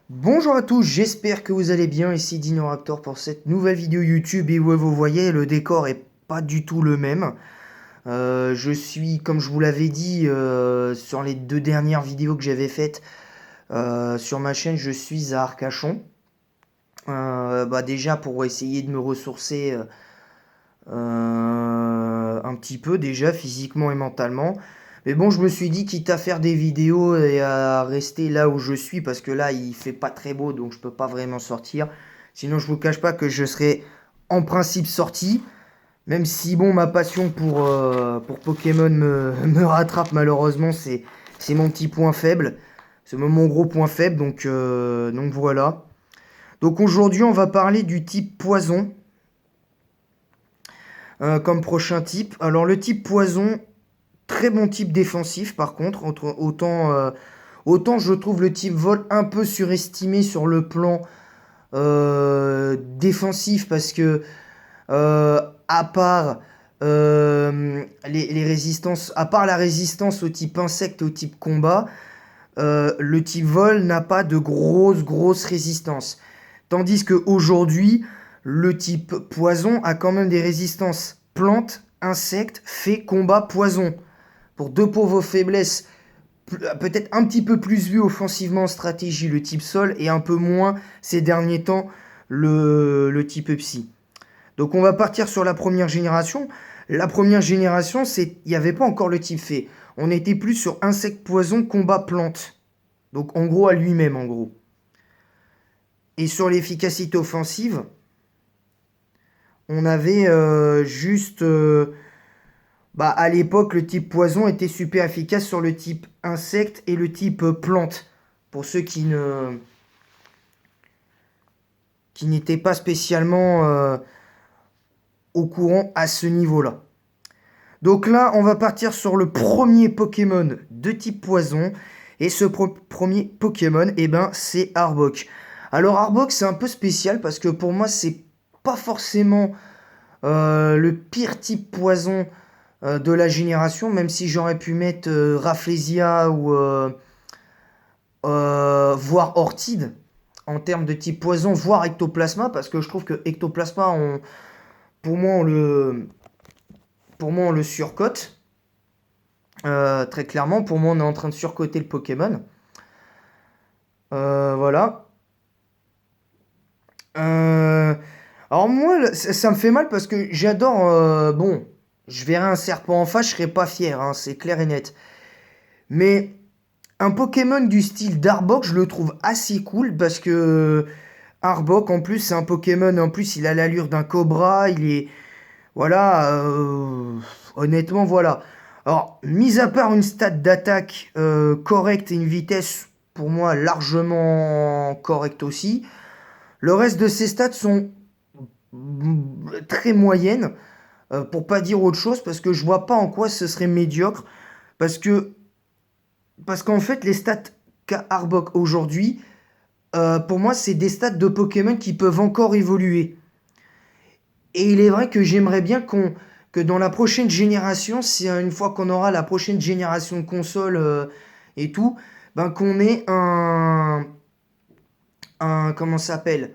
Bonjour à tous, j'espère que vous allez bien, ici Dinoraptor pour cette nouvelle vidéo YouTube et ouais, vous voyez, le décor est pas du tout le même. Je suis, comme je vous l'avais dit sur les deux dernières vidéos que j'avais faites sur ma chaîne, je suis à Arcachon. Déjà pour essayer de me ressourcer un petit peu déjà physiquement et mentalement. Mais bon, je me suis dit, quitte à faire des vidéos et à rester là où je suis, parce que là, il fait pas très beau, donc je peux pas vraiment sortir. Sinon, je vous cache pas que je serais en principe sorti, même si, bon, ma passion pour Pokémon me rattrape malheureusement, c'est mon petit point faible. C'est même mon gros point faible, donc voilà. Donc aujourd'hui, on va parler du type poison comme prochain type. Alors le type poison, très bon type défensif par contre. Autant je trouve le type vol un peu surestimé sur le plan défensif parce que à part les résistances, à part la résistance au type insecte et au type combat, le type vol n'a pas de grosse résistance. Tandis qu'aujourd'hui, le type poison a quand même des résistances plantes, insectes, fées, combat, poison. Pour deux pauvres faiblesses, peut-être un petit peu plus vu offensivement en stratégie, le type sol, et un peu moins ces derniers temps, le type psy. Donc on va partir sur la première génération. La première génération, il n'y avait pas encore le type fée. On était plus sur insecte, poison, combat, plante. Donc en gros à lui-même en gros. Et sur l'efficacité offensive, on avait à l'époque, le type poison était super efficace sur le type insecte et le type plante. Pour ceux qui n'étaient pas spécialement au courant à ce niveau-là. Donc là, on va partir sur le premier Pokémon de type poison. Et ce premier Pokémon, eh ben, c'est Arbok. Alors Arbok, c'est un peu spécial parce que pour moi, c'est pas forcément le pire type poison de la génération, même si j'aurais pu mettre Rafflesia ou voire Orchid en termes de type poison, voire Ectoplasma, parce que je trouve que Ectoplasma, pour moi, on le surcote. Très clairement, pour moi, on est en train de surcoter le Pokémon. Voilà. Euh, alors moi, ça me fait mal parce que j'adore... bon, je verrais un serpent en face, je serais pas fier, hein, c'est clair et net. Mais un Pokémon du style Arbok, je le trouve assez cool parce que Arbok, en plus, c'est un Pokémon, en plus, il a l'allure d'un cobra, il est... Voilà, honnêtement, voilà. Alors, mis à part une stat d'attaque correcte et une vitesse, pour moi, largement correcte aussi, le reste de ses stats sont très moyennes, pour pas dire autre chose, parce que je vois pas en quoi ce serait médiocre, parce que parce qu'en fait, les stats qu'a Arbok aujourd'hui, pour moi, c'est des stats de Pokémon qui peuvent encore évoluer. Et il est vrai que j'aimerais bien que dans la prochaine génération, si une fois qu'on aura la prochaine génération de consoles et tout, ben qu'on ait comment ça s'appelle,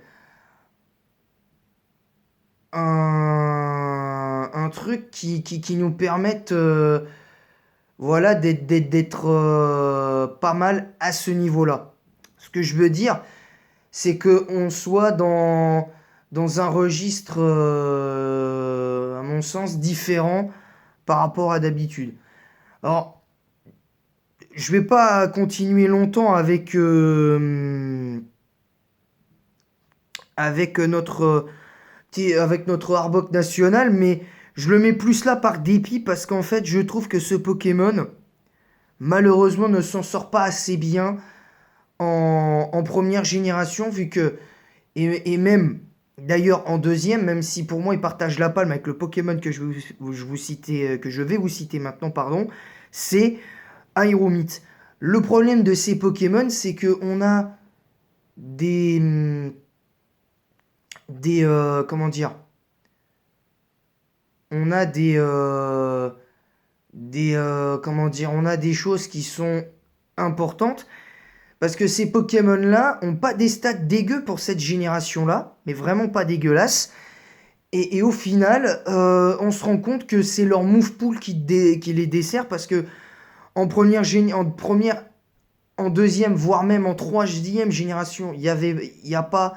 un truc qui nous permette voilà, d'être pas mal à ce niveau-là. Ce que je veux dire, c'est qu'on soit dans un registre, à mon sens, différent par rapport à d'habitude. Alors, je vais pas continuer longtemps avec notre Arbok national, mais je le mets plus là par dépit parce qu'en fait, je trouve que ce Pokémon, malheureusement, ne s'en sort pas assez bien en première génération, vu que, et même d'ailleurs en deuxième, même si pour moi il partage la palme avec le Pokémon que je vais vous citer maintenant, pardon, c'est Aeromite. Le problème de ces Pokémon, c'est que on a des, comment dire, on a comment dire, on a des choses qui sont importantes. Parce que ces Pokémon-là ont pas des stats dégueux pour cette génération-là, mais vraiment pas dégueulasses. Et au final, on se rend compte que c'est leur move pool qui les dessert parce que en deuxième, voire même en troisième génération, il y a pas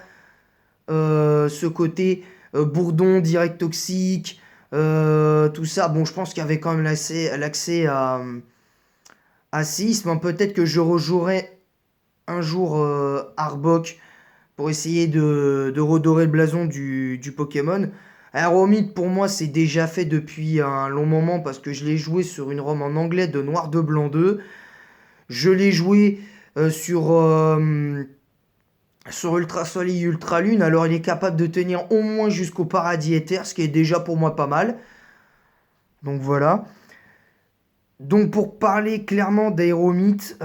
ce côté bourdon, direct toxique, tout ça. Bon, je pense qu'il y avait quand même l'accès à séisme, hein. Peut-être que je rejouerai un jour Arbok pour essayer de redorer le blason du Pokémon. Aeromite, pour moi, c'est déjà fait depuis un long moment parce que je l'ai joué sur une ROM en anglais de Noir de Blanc 2. Je l'ai joué sur Ultra Soleil Ultra Lune, alors il est capable de tenir au moins jusqu'au Paradis Éther, ce qui est déjà pour moi pas mal. Donc voilà. Donc pour parler clairement d'Aéromite,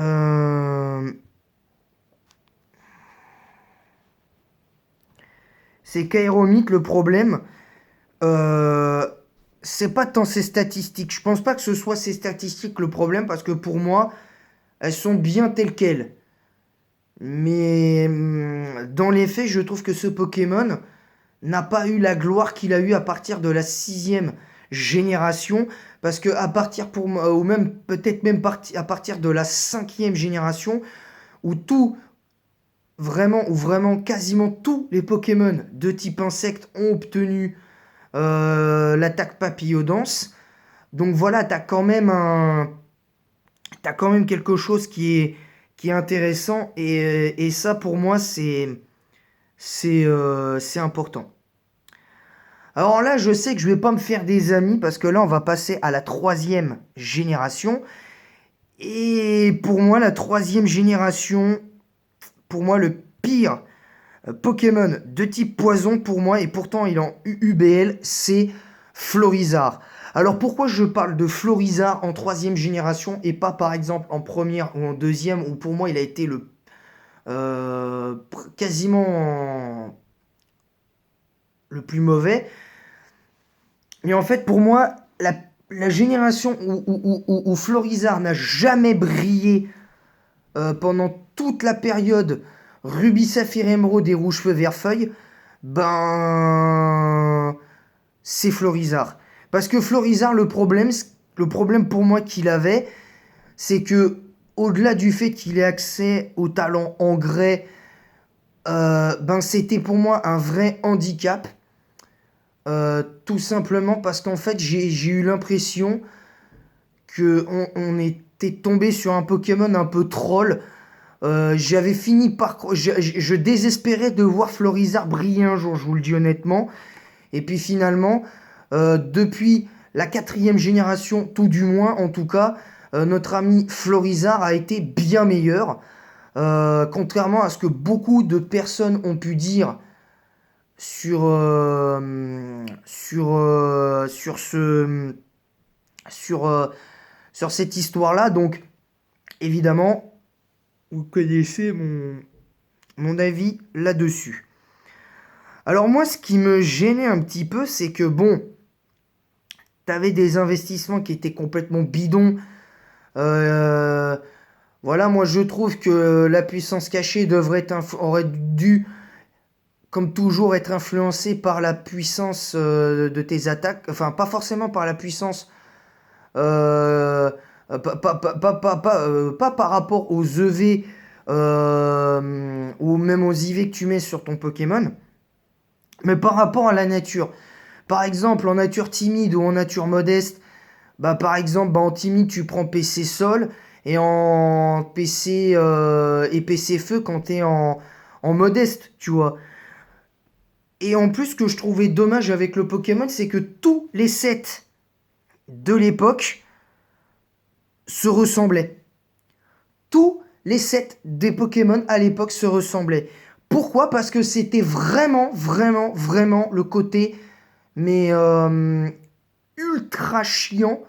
c'est qu'Aéromite, le problème, euh, c'est pas tant ses statistiques. Je pense pas que ce soit ses statistiques le problème, parce que pour moi, elles sont bien telles quelles. Mais dans les faits, je trouve que ce Pokémon n'a pas eu la gloire qu'il a eu à partir de la sixième génération, parce que à partir pour moi, ou même peut-être même à partir de la cinquième génération, où tout vraiment, ou vraiment quasiment tous les Pokémon de type insecte ont obtenu l'attaque papillodance. Donc voilà, t'as quand même quelque chose qui est intéressant, et ça pour moi c'est important. Alors là, je sais que je vais pas me faire des amis parce que là, on va passer à la troisième génération. Et pour moi, la troisième génération, pour moi, le pire Pokémon de type poison pour moi, et pourtant il est en UUBL, c'est Florizarre. Alors pourquoi je parle de Florizarre en troisième génération et pas par exemple en première ou en deuxième, où pour moi il a été quasiment le plus mauvais. Mais en fait, pour moi, la génération où Florizarre n'a jamais brillé pendant toute la période Rubis, Saphir, Émeraude et Rouge Feu Vert Feuille, ben, c'est Florizarre. Parce que Florizarre, le problème pour moi qu'il avait, c'est que au-delà du fait qu'il ait accès au talent engrais, ben c'était pour moi un vrai handicap. Tout simplement parce qu'en fait, j'ai eu l'impression que on était tombé sur un Pokémon un peu troll. J'avais fini par... Je désespérais de voir Florizarre briller un jour, je vous le dis honnêtement. Et puis finalement, depuis la quatrième génération, tout du moins en tout cas, notre ami Florizarre a été bien meilleur. Contrairement à ce que beaucoup de personnes ont pu dire sur sur, euh, sur cette histoire-là. Donc, évidemment, vous connaissez mon avis là-dessus. Alors moi, ce qui me gênait un petit peu, c'est que bon, t'avais des investissements qui étaient complètement bidons. Euh, voilà, moi je trouve que la puissance cachée aurait dû, comme toujours, être influencée par la puissance de tes attaques. Enfin, pas forcément par la puissance, pas par rapport aux EV ou même aux IV que tu mets sur ton Pokémon, mais par rapport à la nature. Par exemple, en nature timide ou en nature modeste, bah par exemple, bah, en timide, tu prends PC sol, et en PC et PC feu quand t'es en modeste, tu vois. Et en plus, ce que je trouvais dommage avec le Pokémon, c'est que tous les sets de l'époque se ressemblaient. Tous les sets des Pokémon à l'époque se ressemblaient. Pourquoi? Parce que c'était vraiment, vraiment, vraiment le côté, mais ultra chiant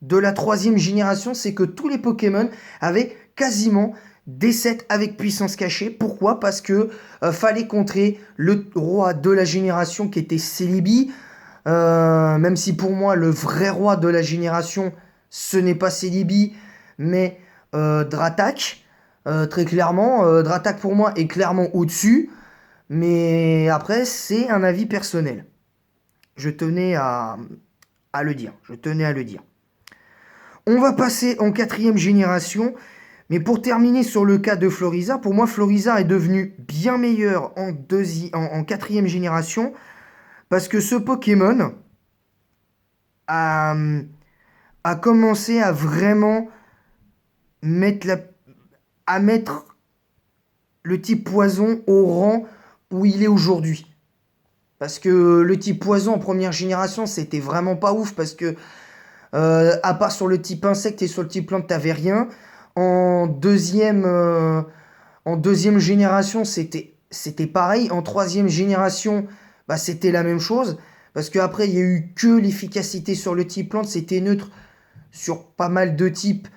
de la troisième génération, c'est que tous les Pokémon avaient quasiment des sets avec puissance cachée. Pourquoi? Parce que fallait contrer le roi de la génération qui était Celebi. Même si pour moi le vrai roi de la génération ce n'est pas Celebi mais Dratak. Très clairement. Dratak pour moi est clairement au-dessus. Mais après, c'est un avis personnel. Je tenais à le dire. Je tenais à le dire. On va passer en quatrième génération. Mais pour terminer sur le cas de Florizarre, pour moi, Florizarre est devenu bien meilleur en quatrième génération. Parce que ce Pokémon a, a commencé à vraiment mettre, à mettre le type poison au rang où il est aujourd'hui. Parce que le type poison en première génération, c'était vraiment pas ouf. Parce que, à part sur le type insecte et sur le type plante, t'avais rien. En deuxième, euh, en deuxième génération, c'était pareil. En troisième génération, bah, c'était la même chose. Parce qu'après, il n'y a eu que l'efficacité sur le type plante. C'était neutre sur pas mal de types.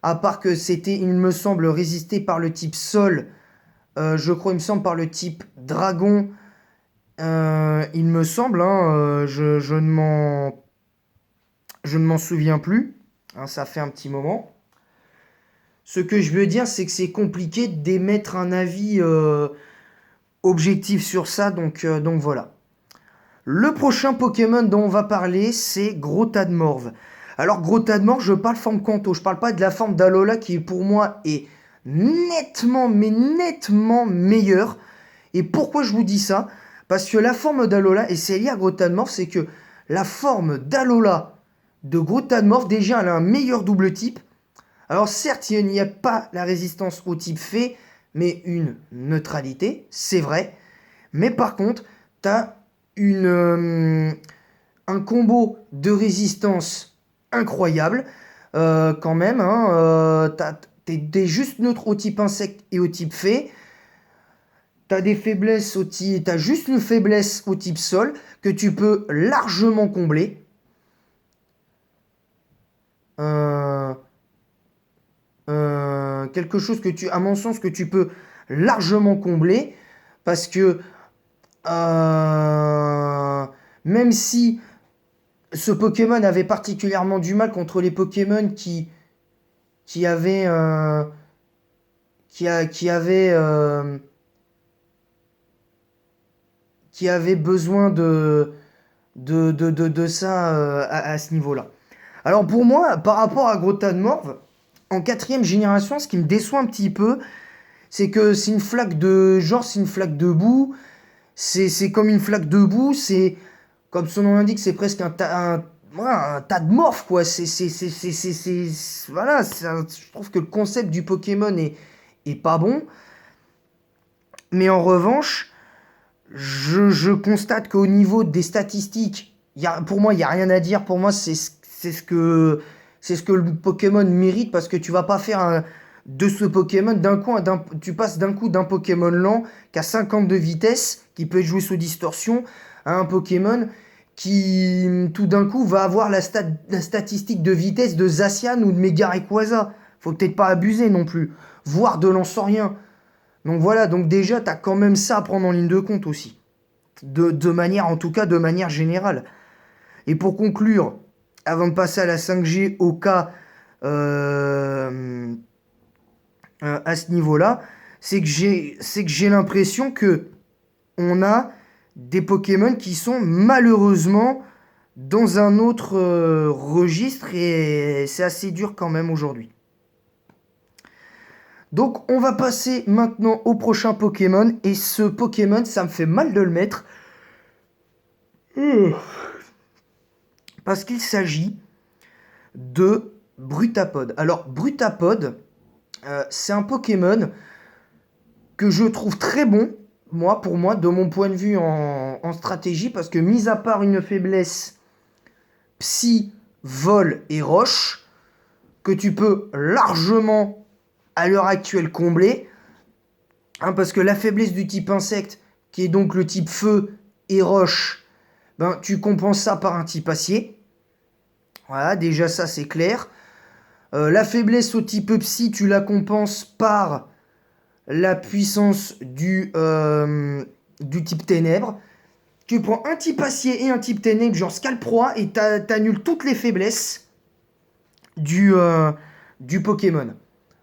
À part que c'était, il me semble, résisté par le type sol. Je crois, il me semble, par le type dragon. Il me semble, hein, je ne m'en souviens plus. Hein, ça fait un petit moment. Ce que je veux dire, c'est que c'est compliqué d'émettre un avis objectif sur ça, donc voilà. Le prochain Pokémon dont on va parler, c'est Grotadmorve. Alors Grotadmorve, je parle forme Kanto, je parle pas de la forme d'Alola qui pour moi est nettement, mais nettement meilleure. Et pourquoi je vous dis ça? Parce que la forme d'Alola, et c'est lié à Grotadmorve, c'est que la forme d'Alola de Grotadmorve, déjà, elle a un meilleur double type. Alors certes, il n'y a pas la résistance au type fée, mais une neutralité, c'est vrai. Mais par contre, tu as un combo de résistance incroyable. Quand même, hein, t'es juste neutre au type insecte et au type fée. T'as des faiblesses au type, t'as juste une faiblesse au type sol que tu peux largement combler. Euh, quelque chose que tu, à mon sens, que tu peux largement combler parce que euh, même si ce Pokémon avait particulièrement du mal contre les Pokémon qui avaient qui avaient qui avaient besoin de ça à ce niveau-là. Alors pour moi, par rapport à Grotadmorve, en quatrième génération, ce qui me déçoit un petit peu, c'est que c'est une flaque de genre, c'est une flaque de boue. C'est comme une flaque de boue. C'est comme son nom l'indique, c'est presque voilà, un tas de morphes quoi. Voilà. Je trouve que le concept du Pokémon est pas bon. Mais en revanche, je constate qu'au niveau des statistiques, pour moi, il y a rien à dire. Pour moi, c'est ce que le Pokémon mérite parce que tu vas pas faire de ce Pokémon tu passes d'un coup d'un Pokémon lent qui a 50 de vitesse, qui peut jouer sous distorsion, à un Pokémon qui tout d'un coup va avoir la statistique de vitesse de Zacian ou de Mega Rayquaza. Faut peut-être pas abuser non plus, voire de Lanceurien. Donc voilà, donc déjà, tu as quand même ça à prendre en ligne de compte aussi. De manière, en tout cas, de manière générale. Et pour conclure, avant de passer à la 5G au cas à ce niveau-là, c'est que j'ai l'impression que on a des Pokémon qui sont malheureusement dans un autre registre et c'est assez dur quand même aujourd'hui. Donc on va passer maintenant au prochain Pokémon et ce Pokémon, ça me fait mal de le mettre parce qu'il s'agit de Brutapod. Alors Brutapod, c'est un Pokémon que je trouve très bon, pour moi, de mon point de vue en stratégie, parce que mis à part une faiblesse psy, vol et roche, que tu peux largement à l'heure actuelle combler, hein, parce que la faiblesse du type insecte, qui est donc le type feu et roche, ben, tu compenses ça par un type acier. Voilà, déjà ça c'est clair. La faiblesse au type psy, tu la compenses par la puissance du type ténèbres. Tu prends un type acier et un type ténèbres, genre Scalproie, et t'annules toutes les faiblesses du Pokémon.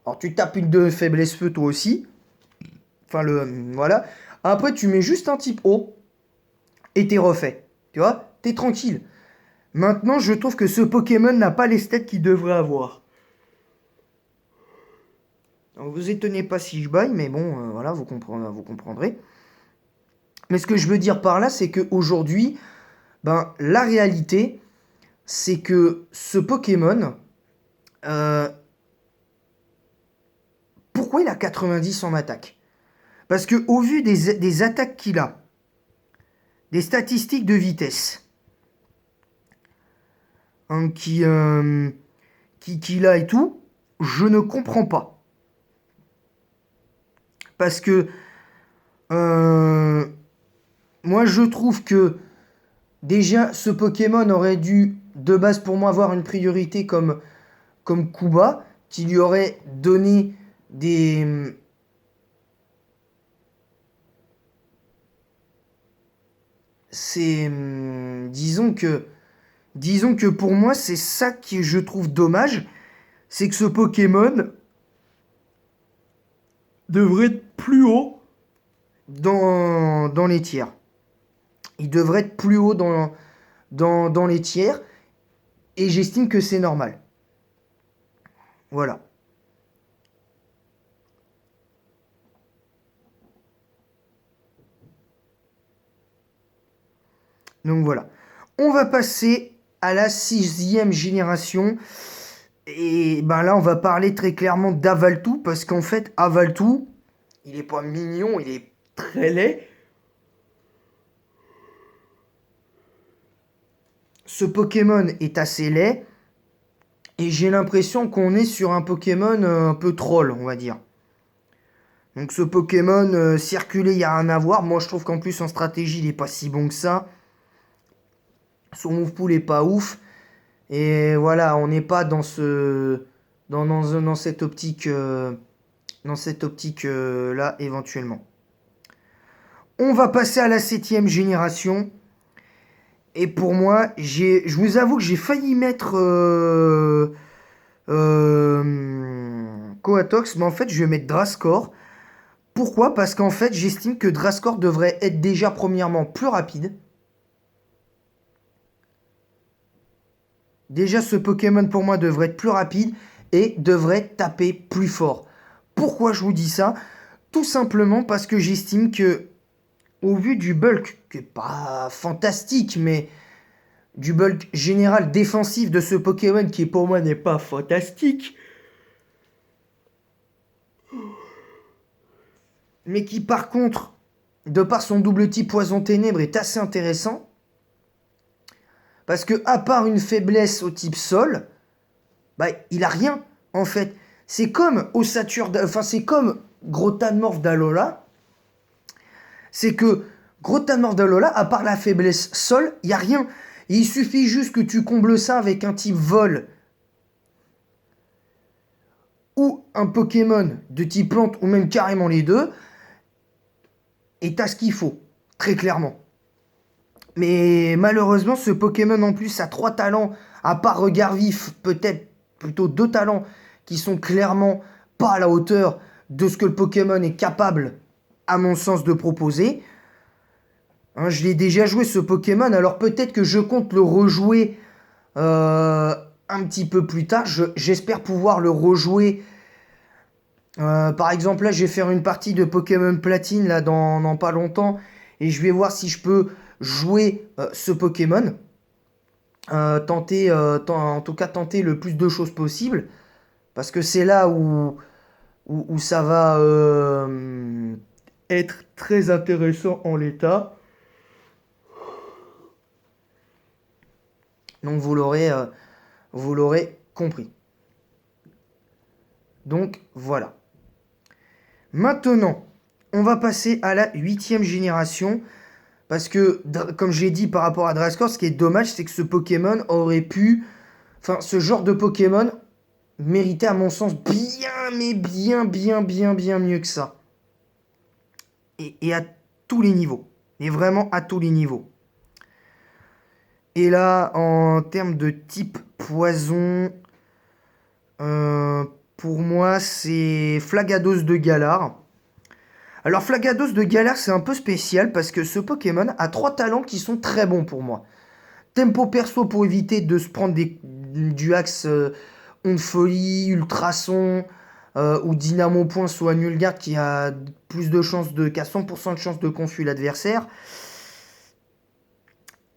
Alors tu tapes une de faiblesse feu toi aussi. Enfin voilà. Après tu mets juste un type haut et t'es refait. Tu vois, t'es tranquille. Maintenant je trouve que ce Pokémon n'a pas les stats qu'il devrait avoir. Donc, vous étonnez pas si je baille, mais bon, voilà, vous comprendrez. Mais ce que je veux dire par là, c'est qu'aujourd'hui, ben, la réalité, c'est que ce Pokémon, euh, pourquoi il a 90 en attaque? Parce que au vu des attaques qu'il a, des statistiques de vitesse hein, qu'il a et tout, je ne comprends pas. Parce que euh, moi, je trouve que déjà, ce Pokémon aurait dû, de base pour moi, avoir une priorité comme Kuba, qui lui aurait donné des... C'est... Disons que pour moi, c'est ça que je trouve dommage, c'est que ce Pokémon devrait être plus haut dans les tiers. Il devrait être plus haut dans les tiers, et j'estime que c'est normal. Voilà. Donc voilà. On va passer à la 6e génération. Et ben là, on va parler très clairement d'Avaltou, parce qu'en fait, Avaltou, il est pas mignon, il est très laid. Ce Pokémon est assez laid, et j'ai l'impression qu'on est sur un Pokémon un peu troll, on va dire. Donc ce Pokémon, circuler, il n'y a rien à voir. Moi, je trouve qu'en plus, en stratégie, il est pas si bon que ça. Son move pool est pas ouf. Et voilà, on n'est pas dans cette optique là éventuellement. On va passer à la 7e génération. Et pour moi, je vous avoue que j'ai failli mettre Coatox, mais en fait, je vais mettre Drascore. Pourquoi? Parce qu'en fait, j'estime que Drascore devrait être déjà premièrement plus rapide. Déjà, ce Pokémon pour moi devrait être plus rapide et devrait taper plus fort. Pourquoi je vous dis ça? Tout simplement parce que j'estime que, au vu du bulk, qui n'est pas fantastique, mais du bulk général défensif de ce Pokémon qui pour moi n'est pas fantastique, mais qui par contre, de par son double type Poison Ténèbres, est assez intéressant. Parce que, à part une faiblesse au type Sol, bah, il a rien, en fait. C'est comme c'est comme Grotanmorph d'Alola. C'est que Grotanmorph d'Alola, à part la faiblesse Sol, il n'y a rien. Et il suffit juste que tu combles ça avec un type Vol ou un Pokémon de type Plante, ou même carrément les deux, et t'as ce qu'il faut, très clairement. Mais malheureusement, ce Pokémon en plus a 3 talents, à part Regard Vif, peut-être plutôt 2 talents qui sont clairement pas à la hauteur de ce que le Pokémon est capable, à mon sens, de proposer. Hein, je l'ai déjà joué ce Pokémon, alors peut-être que je compte le rejouer un petit peu plus tard. J'espère pouvoir le rejouer. Par exemple, là, je vais faire une partie de Pokémon Platine là dans pas longtemps, et je vais voir si je peux jouer ce Pokémon. En tout cas tenter le plus de choses possible, parce que c'est là où ça va être très intéressant en l'état. Donc vous l'aurez compris. Donc voilà. Maintenant, on va passer à la 8e génération. Parce que, comme j'ai dit par rapport à Drascore, ce qui est dommage, c'est que ce Pokémon aurait pu... Enfin, ce genre de Pokémon méritait, à mon sens, bien, mais bien mieux que ça. Et à tous les niveaux. Et vraiment à tous les niveaux. Et là, en termes de type poison... pour moi, c'est Flagados de Galar. Alors Flagados de Galar, c'est un peu spécial parce que ce Pokémon a trois talents qui sont très bons pour moi. Tempo perso pour éviter de se prendre du axe onde folie, ultrason ou dynamo point soit Nulgard qui a plus de chances qui a 100% de chance de confus l'adversaire.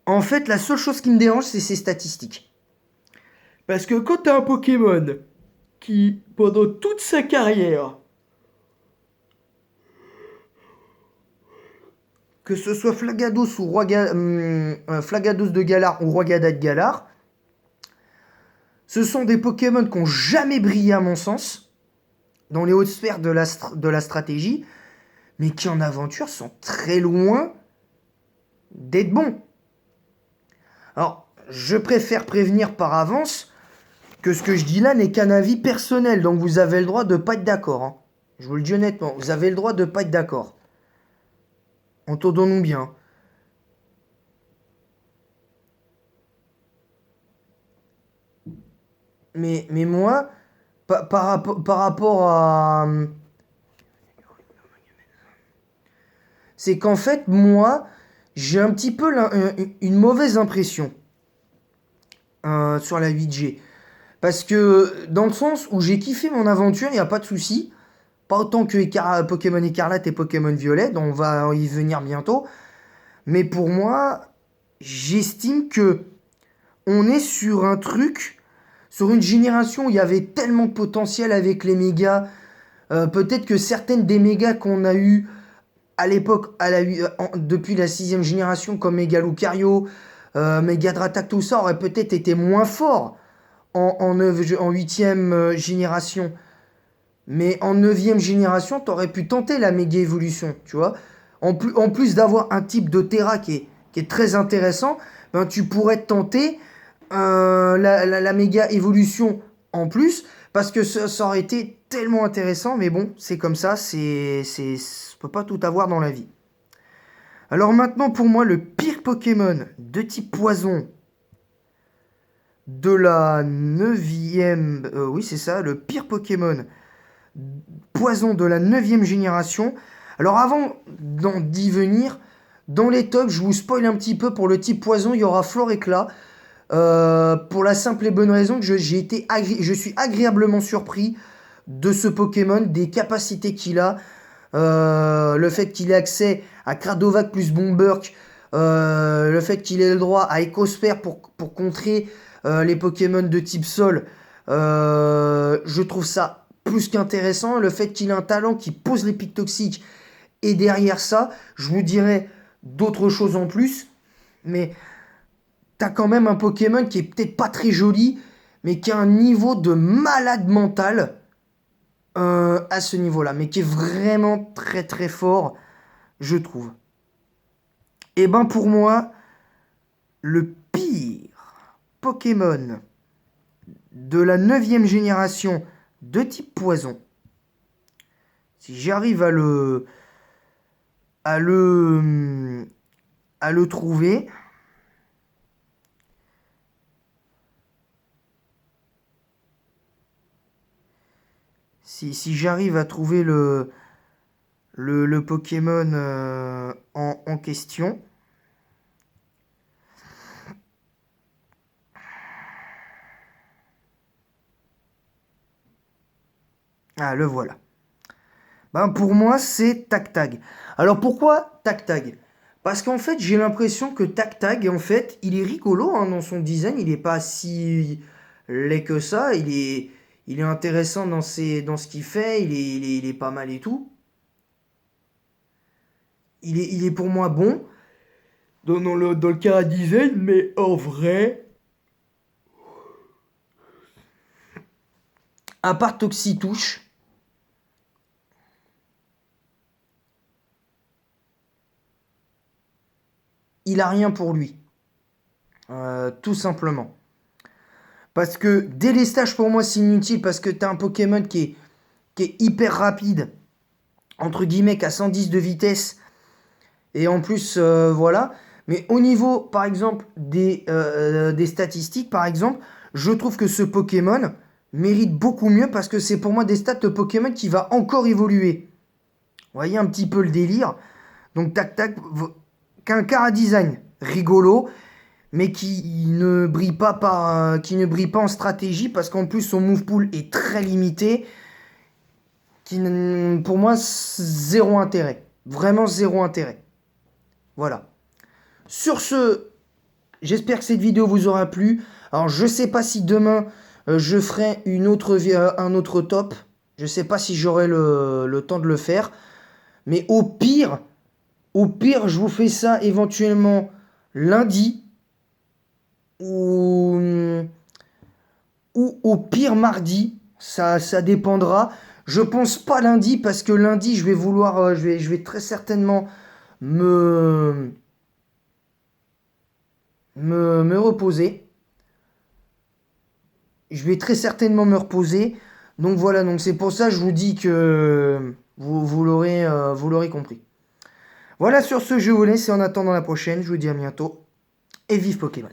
En fait, la seule chose qui me dérange, c'est ses statistiques. Parce que quand t'as un Pokémon qui, pendant toute sa carrière, que ce soit Flagados ou Flagados de Galar ou Roigada de Galar, ce sont des Pokémon qui n'ont jamais brillé à mon sens, dans les hautes sphères de la stratégie, mais qui en aventure sont très loin d'être bons. Alors, je préfère prévenir par avance que ce que je dis là n'est qu'un avis personnel, donc vous avez le droit de ne pas être d'accord. Hein. Je vous le dis honnêtement, vous avez le droit de ne pas être d'accord. Entendons-nous bien. Mais moi, par rapport à... C'est qu'en fait, moi, j'ai un petit peu une mauvaise impression sur la 8G. Parce que, dans le sens où j'ai kiffé mon aventure, il n'y a pas de souci. Pas autant que Pokémon Écarlate et Pokémon Violet, dont on va y venir bientôt. Mais pour moi, j'estime que on est sur un truc, sur une génération où il y avait tellement de potentiel avec les mégas. Peut-être que certaines des mégas qu'on a eu à l'époque, depuis la 6ème génération, comme Mega Lucario, Mega Dratak, tout ça, aurait peut-être été moins fort en 8ème génération. Mais en 9ème génération, t'aurais pu tenter la méga évolution, tu vois. En plus d'avoir un type de Terra qui est très intéressant, ben, tu pourrais tenter la méga évolution en plus, parce que ça aurait été tellement intéressant, mais bon, c'est comme ça, on peut pas tout avoir dans la vie. Alors maintenant, pour moi, le pire Pokémon de type poison de la 9ème... oui, c'est ça, le pire Pokémon poison de la 9ème génération. Alors avant d'y venir, dans les tops, je vous spoil un petit peu pour le type poison, il y aura Floréclat. Pour la simple et bonne raison que je suis agréablement surpris de ce Pokémon, des capacités qu'il a, le fait qu'il ait accès à Cradovac plus Bomberk, le fait qu'il ait le droit à Ecosphère pour contrer les Pokémon de type sol, je trouve ça plus qu'intéressant. Le fait qu'il ait un talent qui pose les pics toxiques, et derrière ça, je vous dirai d'autres choses en plus, mais t'as quand même un Pokémon qui est peut-être pas très joli, mais qui a un niveau de malade mental à ce niveau-là, mais qui est vraiment très très fort, je trouve. Et ben pour moi, le pire Pokémon de la 9ème génération de type poison, si j'arrive à le trouver, si j'arrive à trouver le Pokémon en question. Ah, le voilà. Ben, pour moi, c'est Tactag. Alors pourquoi Tactag? Parce qu'en fait, j'ai l'impression que Tactag, en fait, il est rigolo hein, dans son design. Il n'est pas si laid que ça. Il est intéressant dans ce qu'il fait. Il est pas mal et tout. Il est pour moi bon dans le cas design, mais en vrai, à part Toxitouche, il a rien pour lui. Tout simplement. Parce que délestage pour moi c'est inutile parce que t'as un Pokémon qui est hyper rapide, entre guillemets, qu'à 110 de vitesse. Et en plus, voilà. Mais au niveau, par exemple, des statistiques, par exemple, je trouve que ce Pokémon, mérite beaucoup mieux parce que c'est pour moi des stats de Pokémon qui va encore évoluer. Vous voyez un petit peu le délire. Donc tac tac, qu'un cara design rigolo, mais qui ne brille pas en stratégie parce qu'en plus son move pool est très limité. Pour moi, zéro intérêt. Vraiment zéro intérêt. Voilà. Sur ce, j'espère que cette vidéo vous aura plu. Alors, je sais pas si demain, je ferai un autre top. Je sais pas si j'aurai le temps de le faire. Mais au pire, je vous fais ça éventuellement lundi. Ou, ou au pire mardi. Ça dépendra. Je pense pas lundi parce que lundi, je vais vouloir, je vais très certainement me, me reposer. Je vais très certainement me reposer. Donc voilà, donc c'est pour ça que je vous dis que vous l'aurez compris. Voilà, sur ce, je vous laisse et en attendant la prochaine, je vous dis à bientôt et vive Pokémon.